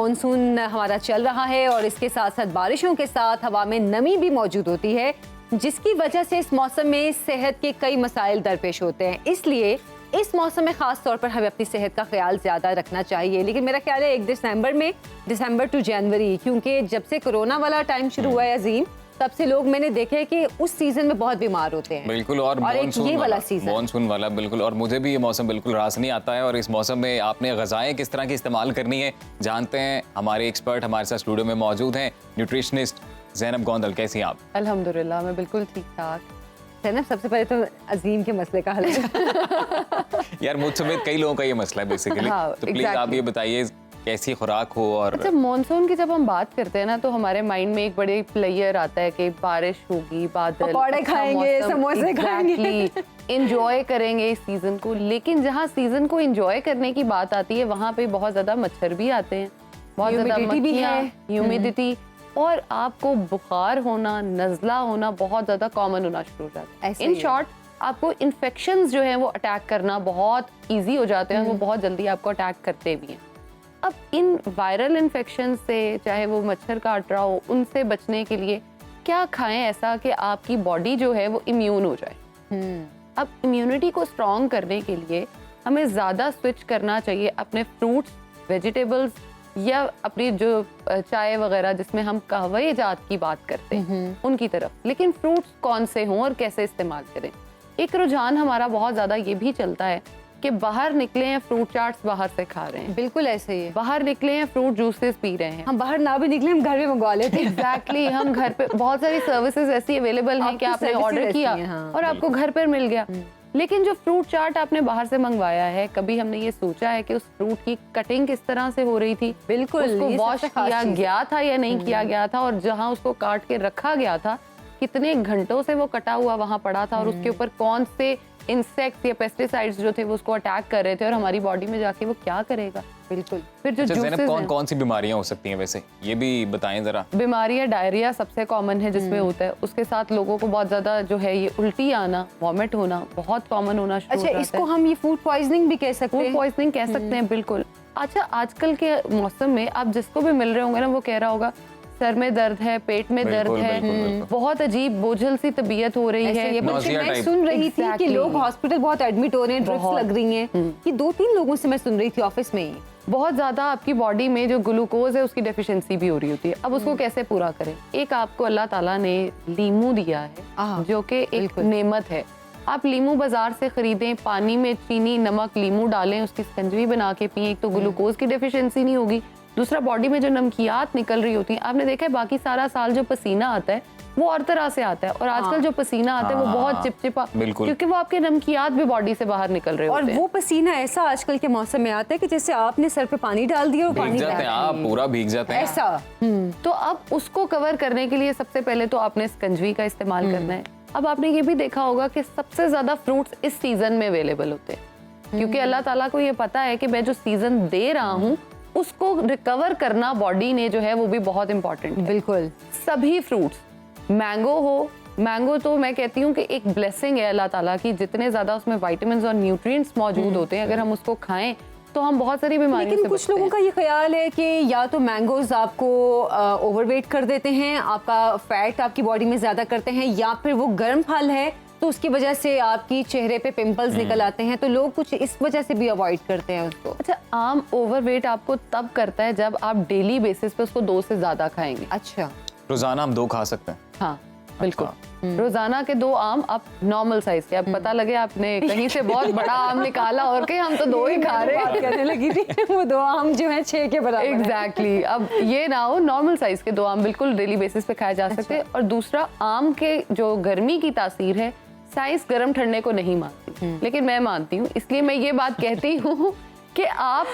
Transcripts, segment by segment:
Monsoon हमारा चल रहा है और इसके साथ साथ बारिशों के साथ हवा में नमी भी मौजूद होती है, जिसकी वजह से इस मौसम में सेहत के कई मसाइल दरपेश होते हैं। इसलिए इस मौसम में खास तौर पर हमें अपनी सेहत का ख्याल ज़्यादा रखना चाहिए। लेकिन मेरा ख्याल है 1 दिसंबर टू जनवरी, क्योंकि जब से कोरोना वाला टाइम शुरू हुआ है अजीम, तब से लोग मैंने देखे कि उस सीजन में बहुत बीमार होते हैं। बिल्कुल, और ये वाला सीजन, मॉनसून वाला, बिल्कुल। और मुझे भी ये मौसम बिल्कुल रास नहीं आता है। और इस मौसम में आपने ग़िज़ाएं किस तरह की इस्तेमाल करनी है जानते हैं। हमारे एक्सपर्ट हमारे साथ स्टूडियो में मौजूद हैं, न्यूट्रिशनिस्ट ज़ैनब गोंदल। कैसी हैं आप? अल्हम्दुलिल्लाह, मैं बिल्कुल ठीक ठाक। ज़ैनब, सबसे पहले तो अजीम के मसले का हल यार मुझ समेत कई लोगों का ये मसला है बेसिकली। हाँ, तो प्लीज आप ये बताइए कैसी खुराक हो। और अच्छा, मॉनसून की जब हम बात करते हैं ना, तो हमारे माइंड में एक बड़े प्लेयर आता है कि बारिश होगी, बादल, पकौड़े खाएंगे, समोसे खाएंगे, एंजॉय करेंगे इस सीजन को। लेकिन जहाँ सीजन को एंजॉय करने की बात आती है, वहाँ पे बहुत ज्यादा मच्छर भी आते हैं, बहुत ज्यादा मक्खियाँ, ह्यूमिडिटी, और आपको बुखार होना, नज़ला होना बहुत ज्यादा कॉमन होना शुरू हो जाता है। इन शॉर्ट, आपको इन्फेक्शंस जो है वो अटैक करना बहुत ईजी हो जाते हैं, वो बहुत जल्दी आपको अटैक करते भी हैं। अब इन वायरल इन्फेक्शन से, चाहे वो मच्छर काट रहा हो, उनसे बचने के लिए क्या खाएं ऐसा कि आपकी बॉडी जो है वो इम्यून हो जाए। अब इम्यूनिटी को स्ट्रॉन्ग करने के लिए हमें ज़्यादा स्विच करना चाहिए अपने फ्रूट्स, वेजिटेबल्स, या अपनी जो चाय वगैरह जिसमें हम कहवे जात की बात करते हैं उनकी तरफ। लेकिन फ्रूट्स कौन से हों और कैसे इस्तेमाल करें। एक रुझान हमारा बहुत ज़्यादा ये भी चलता है कि बाहर निकले हैं, फ्रूट चाट्स बाहर से खा रहे हैं। बिल्कुल ऐसे ही है। बाहर निकले हैं, फ्रूट जूसेस पी रहे हैं। हम बाहर ना भी निकले, हम घर में मंगवा लेते हैं। एग्जैक्टली, हम घर पे बहुत सारी सर्विसेज ऐसी अवेलेबल हैं कि आपने ऑर्डर किया और आपको घर पर मिल गया। लेकिन जो फ्रूट चाट आपने बाहर से मंगवाया है, कभी हमने ये सोचा है कि उस फ्रूट की कटिंग किस तरह से हो रही थी? बिल्कुल, उसको वॉश किया गया था या नहीं किया गया था, और जहाँ उसको काट के रखा गया था कितने घंटों से वो कटा हुआ वहाँ पड़ा था, और उसके ऊपर कौन से इंसेक्ट्स या पेस्टिसाइड्स जो थे वो उसको अटैक कर रहे थे, और हमारी बॉडी में जाके वो क्या करेगा। बिल्कुल। फिर जो जूसेस कौन सी बीमारियां हो सकती हैं वैसे, ये भी बताएं जरा। बीमारियां, डायरिया सबसे कॉमन है जिसमें होता है। उसके साथ लोगों को बहुत ज्यादा जो है ये उल्टी आना, वॉमिट होना बहुत कॉमन होना शुरू हो जाता है। इसको हम ये फूड पॉइजनिंग भी कह सकते हैं। फूड पॉइजनिंग कह सकते हैं, बिल्कुल। अच्छा, आजकल के मौसम में आप जिसको भी मिल रहे होंगे ना, वो कह रहा होगा सर में दर्द है, पेट में दर्द है, बहुत अजीब बोझल सी तबीयत हो रही है। मैं सुन रही थी कि लोग हॉस्पिटल बहुत एडमिट हो रहे हैं, ड्रिप्स लग रही हैं। ये 2-3 लोगों से मैं सुन रही थी ऑफिस में ही। बहुत ज्यादा आपकी बॉडी में जो ग्लूकोज है उसकी डेफिशिएंसी भी हो रही होती है। अब उसको कैसे पूरा करें? एक आपको अल्लाह ताला ने लीमू दिया है जो कि एक नेमत है। आप लीमू बाजार से खरीदें, पानी में चीनी, नमक, लीमू डालें, उसकी स्कंजवी बना के पिए। एक तो ग्लूकोज की डेफिशिएंसी नहीं होगी, दूसरा बॉडी में जो नमकियात निकल रही होती हैं। आपने देखा है बाकी सारा साल जो पसीना आता है वो और तरह से आता है, और आजकल जो पसीना आता है वो बहुत चिपचिपा, क्योंकि वो आपके नमकियात भी बॉडी से बाहर निकल रहे होते हैं। और वो पसीना ऐसा आजकल के मौसम में आता है कि जैसे आपने सर पे पानी डाल दिया और पानी आप पूरा भीग जाते हैं ऐसा। तो अब उसको कवर करने के लिए सबसे पहले तो आपने स्कंजवी का इस्तेमाल करना है। अब आपने ये भी देखा होगा कि सबसे ज्यादा फ्रूट्स इस सीजन में अवेलेबल होते हैं, क्योंकि अल्लाह ताला को ये पता है कि मैं जो सीजन दे रहा हूँ उसको रिकवर करना बॉडी ने जो है वो भी बहुत इंपॉर्टेंट है। बिल्कुल। सभी फ्रूट्स, मैंगो हो, मैंगो तो मैं कहती हूँ कि एक ब्लेसिंग है अल्लाह ताला की, जितने ज्यादा उसमें विटामिन्स और न्यूट्रिएंट्स मौजूद होते हैं, अगर हम उसको खाएं तो हम बहुत सारी बीमारियों से बचते हैं। कुछ लोगों का ये ख्याल है कि या तो मैंगोज आपको ओवरवेट कर देते हैं, आपका फैट आपकी बॉडी में ज्यादा करते हैं, या फिर वो गर्म फल है तो उसकी वजह से आपकी चेहरे पे पिंपल्स निकल आते हैं, तो लोग कुछ इस वजह से भी अवॉइड करते हैं उसको। अच्छा, आम ओवरवेट आपको तब करता है जब आप डेली बेसिस पे उसको 2 से ज्यादा खाएंगे। अच्छा, रोजाना हम 2 खा सकते हैं? हाँ बिल्कुल। रोजाना के 2 आम, आप नॉर्मल साइज के। अब पता लगे आपने कहीं से बहुत बड़ा आम निकाला और के हम तो 2 ही खा रहे हैं, कहने लगी थी वो 2 आम जो है 6 के बराबर। एग्जैक्टली। अब ये ना हो, नॉर्मल साइज के 2 आम बिल्कुल डेली बेसिस पे खाए जा सकते हैं। और दूसरा, आम के जो गर्मी की तासीर है, साइंस गर्म ठंडे को नहीं मानती, लेकिन मैं मानती हूँ, इसलिए मैं ये बात कहती हूँ कि आप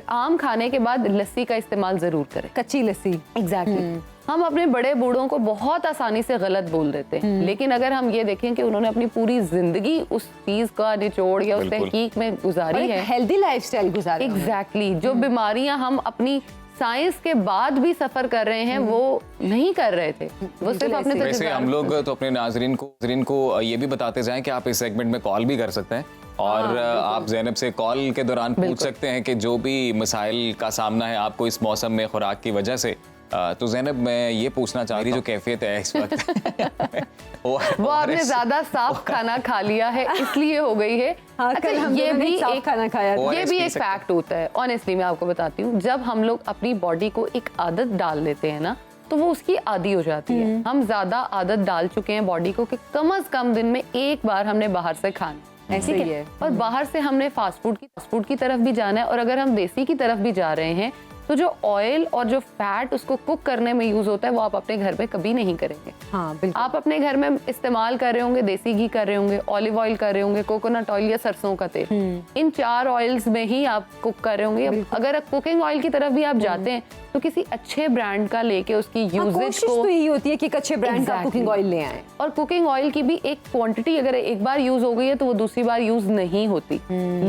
आम खाने के बाद लस्सी का इस्तेमाल जरूर करें, कच्ची लस्सी। एग्जैक्टली। हम अपने बड़े बूढ़ों को बहुत आसानी से गलत बोल देते हैं, लेकिन अगर हम ये देखें कि उन्होंने अपनी पूरी जिंदगी उस चीज का निचोड़ या उस तहकीक में गुजारी है, हेल्दी लाइफस्टाइल गुजारी। एग्जैक्टली। जो बीमारियां हम अपनी साइंस के बाद भी सफर कर रहे हैं वो नहीं कर रहे थे, वो सिर्फ अपने वैसे हम लोग तो अपने नाजरीन को ये भी बताते जाएं कि आप इस सेगमेंट में कॉल भी कर सकते हैं और आप ज़ैनब से कॉल के दौरान पूछ सकते हैं कि जो भी मसाइल का सामना है आपको इस मौसम में खुराक की वजह से। तो ज़ैनब मैं ये पूछना चाह रही जो कैफियत है इस वक्त वो आपने ज्यादा साफ खाना खा लिया है इसलिए हो गई है। हाँ, कल हम ये भी साफ एक खाना खाया था। ये भी एक फैक्ट होता है। ऑनेस्टली मैं आपको बताती हूँ, जब हम लोग अपनी बॉडी को एक आदत डाल देते हैं ना तो वो उसकी आदी हो जाती है। हम ज्यादा आदत डाल चुके हैं बॉडी को कि कम से कम दिन में एक बार हमने बाहर से खाना, ऐसे ही है। और बाहर से हमने फास्ट फूड की तरफ भी जाना है। और अगर हम देसी की तरफ भी जा रहे हैं तो जो ऑयल और जो फैट उसको कुक करने में यूज होता है वो आप अपने घर में कभी नहीं करेंगे। हाँ, बिल्कुल। आप अपने घर में इस्तेमाल कर रहे होंगे देसी घी कर रहे होंगे, ऑलिव ऑयल कर रहे होंगे, कोकोनट ऑयल या सरसों का तेल, इन 4 ऑयल्स में ही आप कुक कर रहे होंगे। अगर कुकिंग ऑयल की तरफ भी आप जाते हैं तो किसी अच्छे ब्रांड का लेके उसकी यूजेज कोशिश को तो यही होती है कि एक अच्छे ब्रांड का कुकिंग ऑयल ले आए। और कुकिंग ऑयल की भी एक क्वांटिटी अगर एक बार यूज हो गई है तो वो दूसरी बार यूज नहीं होती।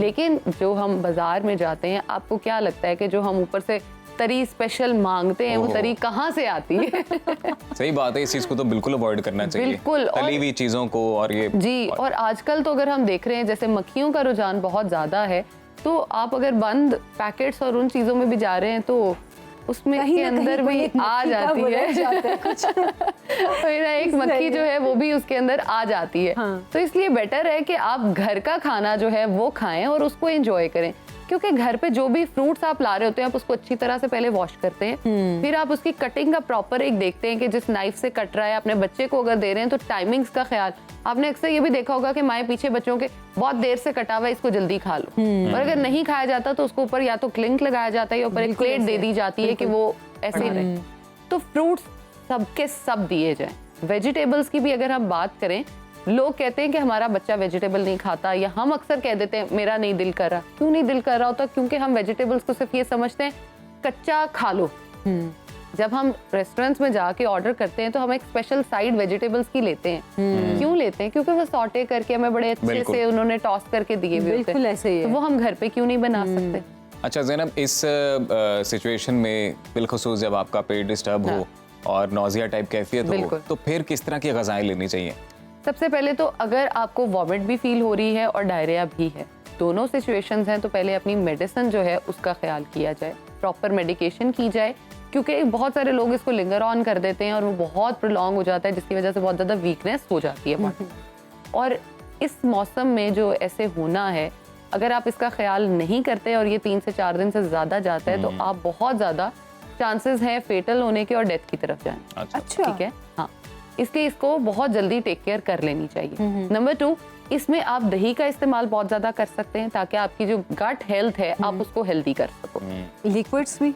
लेकिन जो हम बाजार में जाते हैं, आपको क्या लगता है कि जो हम ऊपर से तरी स्पेशल मांगते हैं वो तरी कहाँ से आती है? सही बात है, इस चीज को तो बिल्कुल अवॉइड करना चाहिए, बिल्कुल। तली हुई चीजों को। और ये जी, और आजकल तो अगर हम देख रहे हैं जैसे मक्खियों का रुझान बहुत ज्यादा है, तो आप अगर बंद पैकेट्स और उन चीजों में भी जा रहे हैं तो उसमें के अंदर भी आ जाती है कुछ एक मक्खी जो है वो भी उसके अंदर आ जाती है। हाँ। तो इसलिए बेटर है कि आप घर का खाना जो है वो खाएं और उसको एंजॉय करें, क्योंकि घर पे जो भी फ्रूट्स आप ला रहे होते हैं आप उसको अच्छी तरह से पहले वॉश करते हैं, फिर आप उसकी कटिंग का प्रॉपर एक देखते हैं कि जिस नाइफ से कट रहा है, अपने बच्चे को अगर दे रहे हैं तो टाइमिंग्स का ख्याल। आपने अक्सर ये भी देखा होगा कि माएं पीछे बच्चों के बहुत देर से कटा हुआ है, इसको जल्दी खा लो, और अगर नहीं खाया जाता तो उसको ऊपर या तो क्लिंक लगाया जाता है या ऊपर एक प्लेट दे दी जाती है कि वो ऐसे ही रहे। तो फ्रूट्स सबके सब दिए जाएं। वेजिटेबल्स की भी अगर हम बात करें, लोग कहते हैं कि हमारा बच्चा वेजिटेबल नहीं खाता, या हम अक्सर कह देते हैं मेरा नहीं दिल कर रहा। क्यों नहीं दिल कर रहा होता? क्योंकि हम वेजिटेबल्स को सिर्फ ये समझते हैं कच्चा खा लो। जब हम रेस्टोरेंट्स में जाके ऑर्डर करते हैं तो हम एक स्पेशल साइड वेजिटेबल्स की लेते हैं। क्यों लेते हैं? क्योंकि वो सॉटे करके हमें बड़े अच्छे से उन्होंने टॉस करके दिए हुए होते हैं। ऐसे ही है। तो वो हम घर पे क्यों नहीं बना सकते? अच्छा ज़ैनब, इस सिचुएशन में बिलखुसूस जब आपका पेट डिस्टर्ब हो और नौजिया टाइप कैफियत हो, तो फिर किस तरह की ग़िज़ाएं लेनी चाहिए? सबसे पहले तो अगर आपको वॉमिट भी फील हो रही है और डायरिया भी है, दोनों सिचुएशंस हैं, तो पहले अपनी मेडिसिन जो है उसका ख्याल किया जाए, प्रॉपर मेडिकेशन की जाए, क्योंकि बहुत सारे लोग इसको लिंगर ऑन कर देते हैं और वो बहुत प्रोलॉन्ग हो जाता है, जिसकी वजह से बहुत ज़्यादा वीकनेस हो जाती है बॉडी। और इस मौसम में जो ऐसे होना है, अगर आप इसका ख्याल नहीं करते और ये 3 से 4 दिन से ज़्यादा जाता है तो आप बहुत ज़्यादा चांसेस हैं फेटल होने के और डेथ की तरफ जाने। अच्छा, ठीक है, हाँ, इसलिए इसको बहुत जल्दी टेक केयर कर लेनी चाहिए। नंबर 2, इसमें आप दही का इस्तेमाल बहुत ज्यादा कर सकते हैं ताकि आपकी जो गट हेल्थ है आप उसको हेल्दी कर सको। लिक्विड्स भी,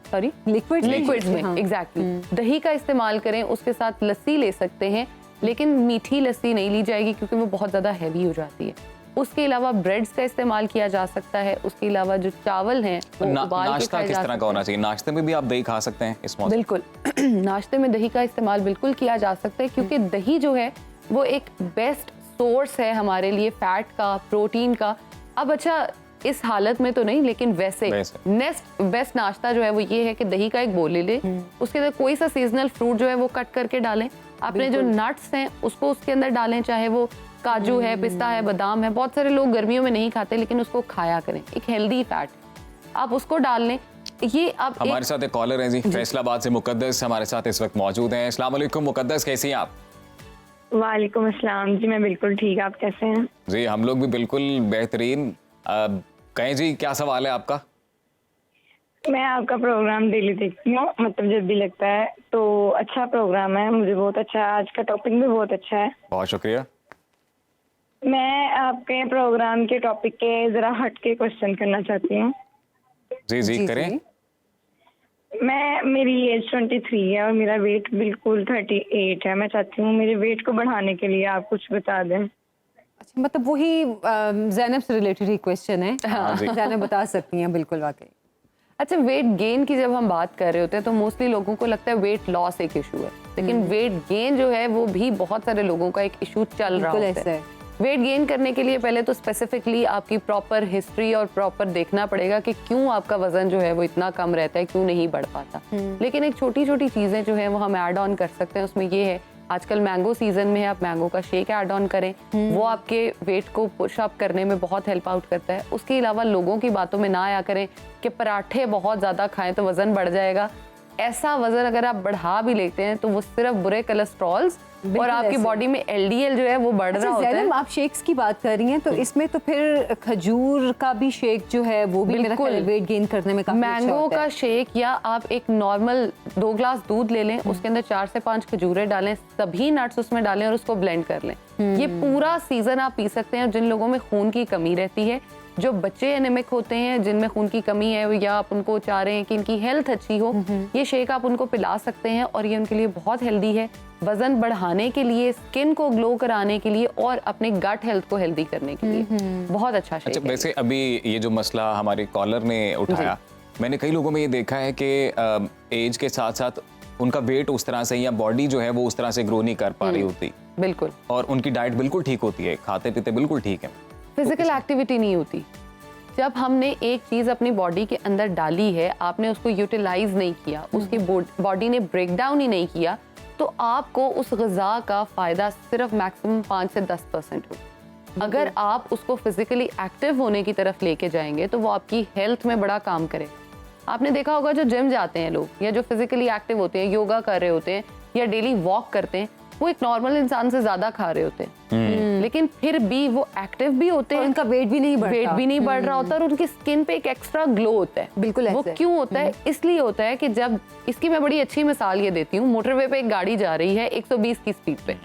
सॉरी लिक्विड्स में एग्जैक्टली दही का इस्तेमाल करें, उसके साथ लस्सी ले सकते हैं, लेकिन मीठी लस्सी नहीं ली जाएगी क्योंकि वो बहुत ज्यादा हैवी हो जाती है। उसके अलावा ब्रेड्स का इस्तेमाल किया जा सकता है। उसके अलावा जो चावल हैं वो उबाल के नाश्ता किस तरह का होना चाहिए? नाश्ते में भी आप दही खा सकते हैं इस मौसम? बिल्कुल नाश्ते में दही का इस्तेमाल बिल्कुल किया जा सकता है, क्योंकि दही जो है वो एक बेस्ट सोर्स है हमारे लिए फैट का, प्रोटीन का। अब अच्छा, इस हालत में तो नहीं, लेकिन वैसे नेक्स्ट बेस्ट नाश्ता जो है वो ये है कि दही का एक बोल ले लें, उसके अंदर कोई सा सीजनल फ्रूट जो है वो कट करके डालें, अपने जो नट्स हैं उसको उसके अंदर डालें, चाहे वो काजू है, पिस्ता है, बादाम है। बहुत सारे लोग गर्मियों में नहीं खाते, लेकिन उसको खाया करें, एक हेल्दी फैट, आप उसको डाल लें। ये आप हमारे साथ एक कॉलर हैं जी, फैसलाबाद से मुकद्दस हमारे साथ इस वक्त मौजूद हैं। अस्सलाम वालेकुम मुकद्दस, कैसी हैं आप? वालेकुम अस्सलाम जी, मैं बिल्कुल ठीक, आप कैसे हैं? जी हम लोग भी बिल्कुल बेहतरीन। कहें जी, क्या सवाल है आपका? मैं आपका प्रोग्राम डेली देखती हूँ, मतलब जब भी लगता है, तो अच्छा प्रोग्राम है, मुझे बहुत अच्छा, आज का टॉपिक भी बहुत अच्छा है। बहुत शुक्रिया। मैं आपके प्रोग्राम के टॉपिक के जरा हट के क्वेश्चन करना चाहती हूँ। जी करें। मेरी एज 23 है और मेरा वेट बिल्कुल 38 है। मैं चाहती हूँ मेरे वेट को बढ़ाने के लिए आप कुछ बता दें। अच्छा, मतलब वही ज़ैनब से रिलेटेड ही क्वेश्चन है। हाँ जी, ज़ैनब बता सकती हैं, बिल्कुल वाकई। अच्छा, वेट गेन की जब हम बात कर रहे होते हैं तो मोस्टली लोगों को लगता है वेट लॉस एक इशू है, लेकिन वेट गेन जो है वो भी बहुत सारे लोगों का एक इशू चल रहा होता है। वेट गेन करने के लिए पहले तो स्पेसिफिकली आपकी प्रॉपर हिस्ट्री और प्रॉपर देखना पड़ेगा कि क्यों आपका वजन जो है वो इतना कम रहता है, क्यों नहीं बढ़ पाता। लेकिन एक छोटी छोटी चीजें जो है वो हम ऐड ऑन कर सकते हैं। उसमें ये है आजकल मैंगो सीजन में है, आप मैंगो का शेक ऐड ऑन करें, वो आपके वेट को पुश अप करने में बहुत हेल्प आउट करता है। उसके अलावा लोगों की बातों में ना आया करें कि पराठे बहुत ज़्यादा खाएं तो वज़न बढ़ जाएगा। ऐसा वज़न अगर आप बढ़ा भी लेते हैं तो वो सिर्फ बुरे कोलेस्ट्रॉल्स और आपकी बॉडी में LDL जो है वो बढ़ रहा होता है। आप शेक्स की बात कर रही हैं तो इसमें तो फिर खजूर का भी शेक जो है वो भी मेरा ख्याल वेट गेन करने में काफी अच्छा मैंगो होता का है। शेक, या आप एक नॉर्मल 2 ग्लास दूध ले लें, उसके अंदर 4 से 5 खजूरें डालें, सभी नट्स उसमें डालें और उसको ब्लेंड कर लें। ये पूरा सीजन आप पी सकते हैं। जिन लोगों में खून की कमी रहती है, जो बच्चे एनेमिक होते हैं, जिनमें खून की कमी है, या आप उनको चाह रहे हैं कि इनकी हेल्थ अच्छी हो, ये शेक आप उनको पिला सकते हैं और ये उनके लिए बहुत हेल्दी है। वजन बढ़ाने के लिए, स्किन को ग्लो कराने के लिए और अपने गट हेल्थ को हेल्दी करने के लिए बहुत अच्छा शेक है। वैसे अभी ये जो मसला हमारे कॉलर ने उठाया, मैंने कई लोगों में ये देखा है कि एज के साथ साथ उनका वेट उस तरह से या बॉडी जो है वो उस तरह से ग्रो नहीं कर पा रही होती, बिल्कुल, और उनकी डाइट बिल्कुल ठीक होती है, खाते पीते बिल्कुल ठीक है, फिजिकल एक्टिविटी नहीं होती। जब हमने एक चीज अपनी बॉडी के अंदर डाली है, आपने उसको यूटिलाइज नहीं किया, उसकी बॉडी ने ब्रेक डाउन ही नहीं किया, तो आपको उस ग़िज़ा का फ़ायदा सिर्फ मैक्सिमम 5 से 10% हो। अगर आप उसको फिजिकली एक्टिव होने की तरफ लेके जाएंगे तो वो आपकी हेल्थ में बड़ा काम करे। आपने देखा होगा जो जिम जाते हैं लोग, या जो फिजिकली एक्टिव होते हैं, योगा कर रहे होते हैं या डेली वॉक करते हैं, वो एक नॉर्मल इंसान से ज्यादा खा रहे होते हैं, लेकिन फिर भी वो एक्टिव भी होते हैं, उनका वेट भी नहीं बढ़ रहा होता है और उनकी स्किन पे एक एक्स्ट्रा ग्लो होता है। बिल्कुल वो क्यों होता है? इसलिए होता है कि जब, इसकी मैं बड़ी अच्छी मिसाल ये देती हूँ, मोटरवे पे एक गाड़ी जा रही है 120 की स्पीड पे,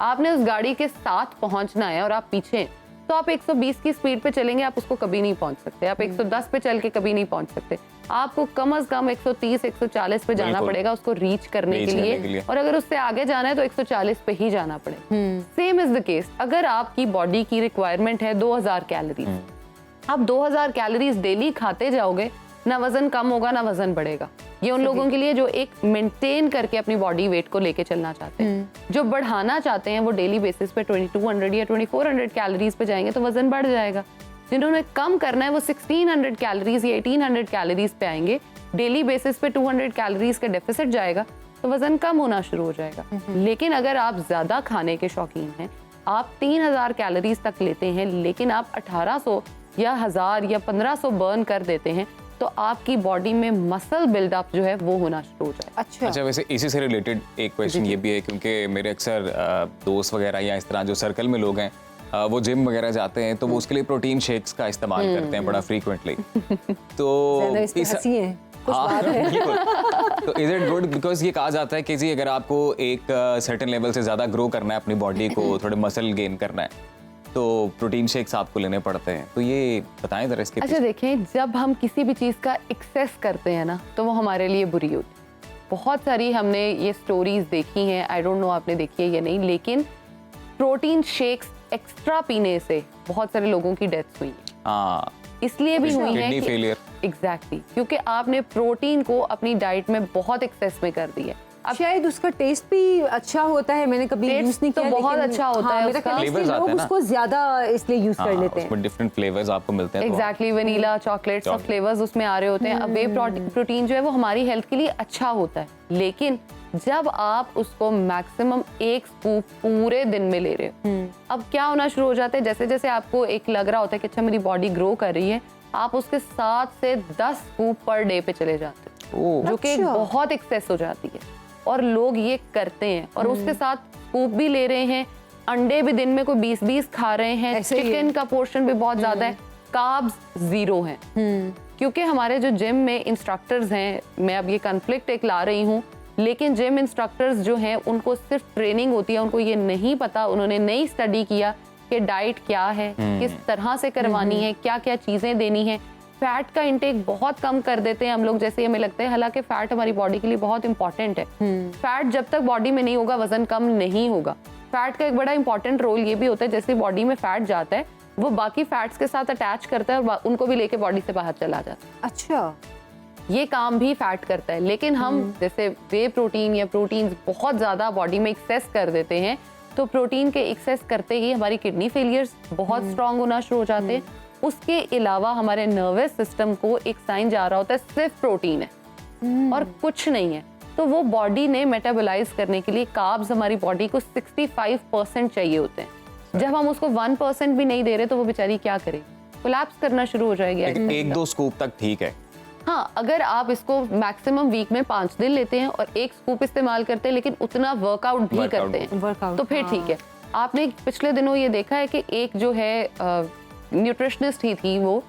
आपने उस गाड़ी के साथ पहुंचना है और आप पीछे हैं, तो आप 120 की स्पीड पे चलेंगे, आप उसको कभी नहीं पहुंच सकते। आप 110 पे चल के कभी नहीं पहुंच सकते। आपको कम से कम 130 140 पे जाना पड़ेगा उसको रीच करने के लिए, और अगर उससे आगे जाना है तो 140 पे ही जाना पड़ेगा। सेम इज द केस, अगर आपकी बॉडी की रिक्वायरमेंट है 2000 कैलोरीज, आप 2000 कैलोरीज डेली खाते जाओगे, ना वजन कम होगा ना वजन बढ़ेगा। ये उन लोगों के लिए जो एक मेंटेन करके अपनी बॉडी वेट को लेके चलना चाहते हैं। जो बढ़ाना चाहते हैं वो डेली बेसिस पे 2200 या 2400 कैलोरीज पे जाएंगे तो वजन बढ़ जाएगा। जिन्होंने कम करना है वो 1600 कैलोरीज या 1800 कैलोरीज पे आएंगे, डेली बेसिस पे 200 कैलोरीज का डेफिसिट जाएगा तो वजन कम होना शुरू हो जाएगा। लेकिन अगर आप ज्यादा खाने के शौकीन हैं, आप 3000 कैलोरीज तक लेते हैं, लेकिन आप 1800 या 1000 या 1500 बर्न कर देते हैं, तो आपकी बॉडी में मसल बिल्डअप जो है वो होना शुरू हो जाए। अच्छा, वैसे इसी से रिलेटेड एक क्वेश्चन ये भी है, क्योंकि मेरे अक्सर दोस्त वगैरह या इस तरह जो सर्कल में लोग हैं, वो जिम वगैरह जाते हैं तो वो उसके लिए प्रोटीन शेक्स का इस्तेमाल करते हैं बड़ा फ्रीक्वेंटली। तो तो इज इट गुड? बिकॉज ये कहा जाता है कि जी अगर आपको एक सर्टेन लेवल से ज्यादा ग्रो करना है अपनी बॉडी को, थोड़े मसल गेन करना है, तो प्रोटीन शेक्स आपको लेने पड़ते हैं, तो ये बताएं जरा इसके। अच्छा देखें, जब हम किसी भी चीज़ का एक्सेस करते हैं ना, तो वो हमारे लिए बुरी होती है। बहुत सारी हमने ये स्टोरीज देखी हैं, आई डोंट नो आपने देखी है या नहीं, लेकिन प्रोटीन शेक्स एक्स्ट्रा पीने से बहुत सारे लोगों की डेथ्स हुई है। इसलिए भी हुई है कि एग्जैक्टली, क्योंकि आपने प्रोटीन को अपनी डाइट में बहुत एक्सेस में कर दिया। अब शायद उसका टेस्ट भी अच्छा होता है, मैंने कभी यूज नहीं किया, तो बहुत अच्छा होता है मेरा ख्याल है लोग उसको ज्यादा इसलिए यूज कर लेते हैं। उसमें डिफरेंट फ्लेवर्स आपको मिलते हैं। एग्जैक्टली, वनीला, चॉकलेट, सब फ्लेवर्स उसमें आ रहे होते हैं। अब वे प्रोटीन जो है वो हमारी हेल्थ के लिए अच्छा होता है, लेकिन जब आप उसको मैक्सिमम 1 स्कूप पूरे दिन में ले रहे हो, अब क्या होना शुरू हो जाता है, जैसे जैसे आपको एक लग रहा होता है कि अच्छा मेरी बॉडी ग्रो कर रही है, आप उसके 7 से 10 स्कूप पर डे पे चले जाते हो, जो कि बहुत एक्सेस हो जाती है। और लोग ये करते हैं और उसके साथ स्कूप भी ले रहे हैं, अंडे भी दिन में कोई 20-20 खा रहे हैं, चिकन का पोर्शन भी बहुत ज्यादा है, कार्ब्स 0 हैं। क्योंकि हमारे जो जिम में इंस्ट्रक्टर्स हैं, मैं अब ये कॉन्फ्लिक्ट एक ला रही हूँ, लेकिन जिम इंस्ट्रक्टर्स जो हैं उनको सिर्फ ट्रेनिंग होती है, उनको ये नहीं पता, उन्होंने नहीं स्टडी किया कि डाइट क्या है, किस तरह से करवानी है, क्या क्या चीजें देनी है। फैट का इंटेक बहुत कम कर देते हैं हम लोग, जैसे हमें लगता है, हालांकि फैट हमारी बॉडी के लिए बहुत इंपॉर्टेंट है। फैट जब तक बॉडी में नहीं होगा वजन कम नहीं होगा। फैट का एक बड़ा इंपॉर्टेंट रोल ये भी होता है, जैसे बॉडी में फैट जाता है वो बाकी फैट्स के साथ अटैच करता है और उनको भी लेके बॉडी से बाहर चला जाता है। अच्छा, ये काम भी फैट करता है। लेकिन हम जैसे वे प्रोटीन या प्रोटीन्स बहुत ज्यादा बॉडी में एक्सेस कर देते हैं, तो प्रोटीन के एक्सेस करते ही हमारी किडनी फेलियर्स बहुत स्ट्रांग होना शुरू हो जाते हैं। उसके अलावा हमारे नर्वस सिस्टम को एक साइन जा रहा होता है सिर्फ प्रोटीन है और कुछ नहीं है। तो वो बॉडी ने मेटाबोलाइज करने के लिए कार्ब्स हमारी बॉडी को 65% चाहिए होते हैं। जब हम उसको 1% भी नहीं दे रहे तो वो बेचारी क्या करे, कोलैप्स करना शुरू हो जाएगी। लेकिन 1-2 स्कूप तक ठीक है। हाँ, अगर आप इसको मैक्सिमम वीक में 5 दिन लेते हैं और 1 स्कूप इस्तेमाल करते हैं लेकिन उतना वर्कआउट भी करते हैं तो फिर ठीक है। आपने पिछले दिनों ये देखा है कि एक जो है न्यूट्रिशनिस्ट ही थी वो,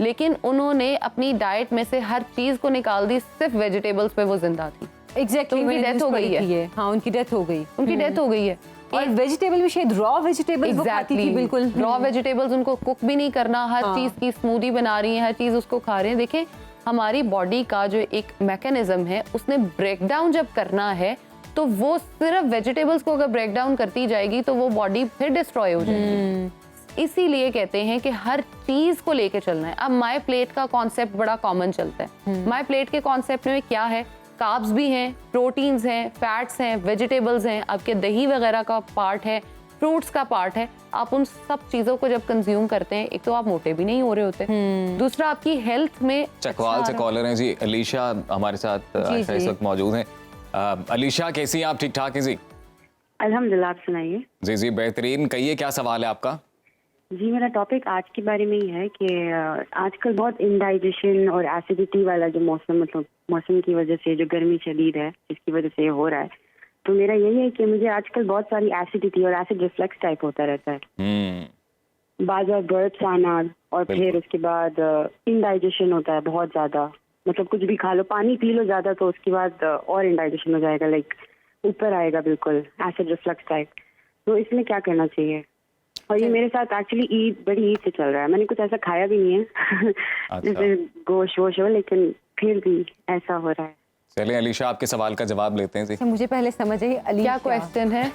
लेकिन उन्होंने अपनी डाइट में से हर चीज को निकाल दी, सिर्फ वेजिटेबल्स पे वो जिंदा थी। एग्जैक्टली, उनकी डेथ हो गई है। हाँ, उनकी डेथ हो गई। उनकी डेथ हो गई है। और वेजिटेबल भी शायद रॉ वेजिटेबल्स वो खाती थी, बिल्कुल रॉ वेजिटेबल्स, उनको कुक भी नहीं करना, हर चीज की स्मूदी बना रही हैं, हर चीज उसको खा रहे हैं। देखें, हमारी बॉडी का जो एक मैकेनिज्म है उसने ब्रेक डाउन जब करना है तो वो सिर्फ वेजिटेबल्स को अगर ब्रेक डाउन करती जाएगी तो वो बॉडी फिर डिस्ट्रॉय हो जाएगी। इसीलिए कहते हैं कि हर चीज को लेके चलना है। अब माय प्लेट का कॉन्सेप्ट बड़ा कॉमन चलता है। माय प्लेट के कॉन्सेप्ट में क्या है, कार्ब्स भी हैं, प्रोटीन्स हैं, फैट्स हैं, वेजिटेबल्स हैं, आपके दही वगैरह का पार्ट है, फ्रूट्स का पार्ट है। आप उन सब चीजों को जब कंज्यूम करते हैं, एक तो आप मोटे भी नहीं हो रहे होते, दूसरा आपकी हेल्थ में चकवाल से कॉलर हैं जी, अलीशा हमारे साथ इस वक्त मौजूद हैं। अलीशा, कैसी हैं आप? ठीक ठाक हैं जी? अल्हम्दुलिल्लाह, आप सुनाइए। जी जी बेहतरीन, कहिए क्या सवाल है आपका? जी, मेरा टॉपिक आज के बारे में ही है कि आजकल बहुत इंडाइजेशन और एसिडिटी वाला जो मौसम, मतलब मौसम की वजह से जो गर्मी शदीद है जिसकी वजह से ये हो रहा है, तो मेरा यही है कि मुझे आजकल बहुत सारी एसिडिटी और एसिड रिफ्लेक्स टाइप होता रहता है। बाद में बर्ड्स आना और फिर उसके बाद इंडाइजेशन होता है बहुत ज्यादा, मतलब कुछ भी खा लो, पानी पी लो ज्यादा तो उसके बाद और इंडाइजेशन हो जाएगा, लाइक ऊपर आएगा बिल्कुल एसिड रिफ्लेक्स टाइप। तो इसमें क्या करना चाहिए? और ये मेरे साथ एक्चुअली ईद, बड़ी ईद से चल रहा है। मैंने कुछ ऐसा खाया भी नहीं है जैसे गोश्त वोश हो, लेकिन फिर भी ऐसा हो रहा है। चलिए अलीशा, आपके सवाल का जवाब लेते हैं जी। मुझे पहले समझ आई क्या क्वेश्चन है।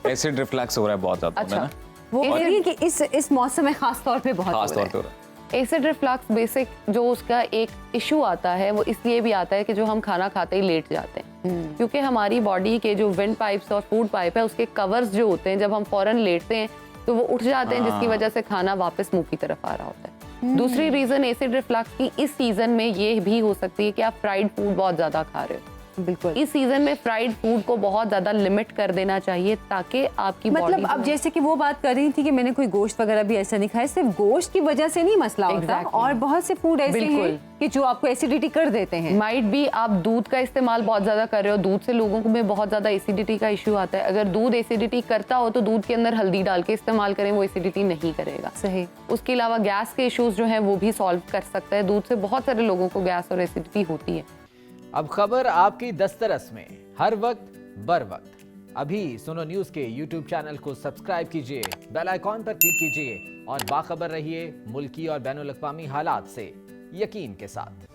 एसिड रिफ्लेक्स हो रहा है बहुत ज्यादा। अच्छा, वो कह रही है कि इस मौसम में खास तौर पे बहुत खास तौर पे हो रहा है। एसिड रिफ्लक्स बेसिक जो उसका एक इशू आता है वो इसलिए भी आता है कि जो हम खाना खाते ही लेट जाते हैं, क्योंकि हमारी बॉडी के जो वेंट पाइप्स और फूड पाइप है उसके कवर्स जो होते हैं, जब हम फौरन लेटते हैं तो वो उठ जाते हैं, जिसकी वजह से खाना वापस मुंह की तरफ आ रहा होता है। दूसरी रीजन एसिड रिफ्लक्स की इस सीजन में ये भी हो सकती है कि आप फ्राइड फूड बहुत ज्यादा खा रहे हो। बिल्कुल, इस सीजन में फ्राइड फूड को बहुत ज्यादा लिमिट कर देना चाहिए ताकि आपकी मतलब अब जैसे कि वो बात कर रही थी कि मैंने कोई गोश्त वगैरह भी ऐसा नहीं खाया, सिर्फ गोश्त की वजह से नहीं मसला होता। और बहुत से फूड ऐसे हैं कि जो आपको एसिडिटी कर देते हैं। माइट भी आप दूध का इस्तेमाल बहुत ज्यादा कर रहे हो, दूध से लोगों में बहुत ज्यादा एसिडिटी का इशू आता है। अगर दूध एसिडिटी करता हो तो दूध के अंदर हल्दी डाल के इस्तेमाल करें, वो एसिडिटी नहीं करेगा। सही। उसके अलावा गैस के इश्यूज जो हैं वो भी सॉल्व कर सकता है। दूध से बहुत सारे लोगों को गैस और एसिडिटी होती है। अब खबर आपकी दस्तरस में, हर वक्त बर वक्त। अभी सुनो न्यूज के YouTube चैनल को सब्सक्राइब कीजिए, बेल आइकॉन पर क्लिक कीजिए और बाखबर रहिए मुल्की और बैनुल अक़वामी हालात से यकीन के साथ।